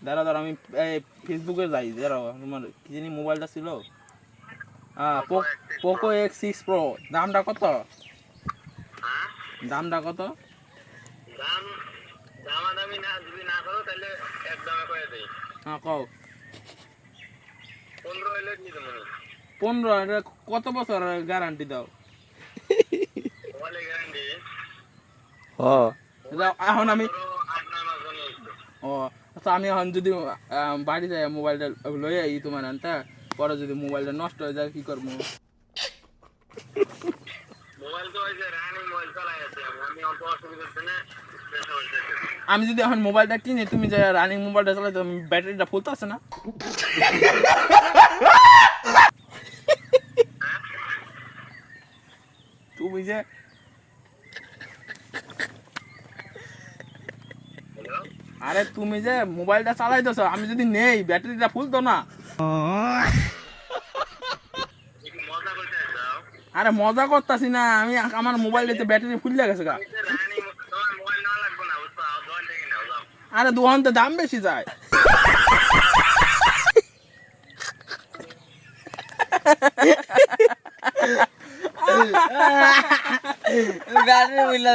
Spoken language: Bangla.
দাঁড়া আমি ফেসবুকে যাই, দাঁড়াও তোমার কি জানি মোবাইলটা ছিল, পোকো X6 Pro। দামটা কত? দামটা কত? হ্যাঁ কও। 15? এটা কত বছর গ্যারান্টি দাও? এখন আমি ও আচ্ছা, আমি এখন যদি বাড়ি যাই মোবাইলটা লই আই তোমার আনতে, পরে যদি মোবাইলটা নষ্ট হয়ে যায় কি করবো? আমি যদি এখন মোবাইলটা কিনি, তুমি যে রানিং মোবাইলটা চালাই, তুমি ব্যাটারিটা ফুলতে আছে না? তুমি যে আরে তুমি যে মোবাইলটা চালাইতেছ, আমি যদি নেই ব্যাটারিটা ফুলতো না? আরে মজা করতেছি না আমি, আমার মোবাইলটাতে ব্যাটারি ফুল গেছে গা। আরে দোকানতে দাম বেশি যায়। ব্যাটারি বুঝলা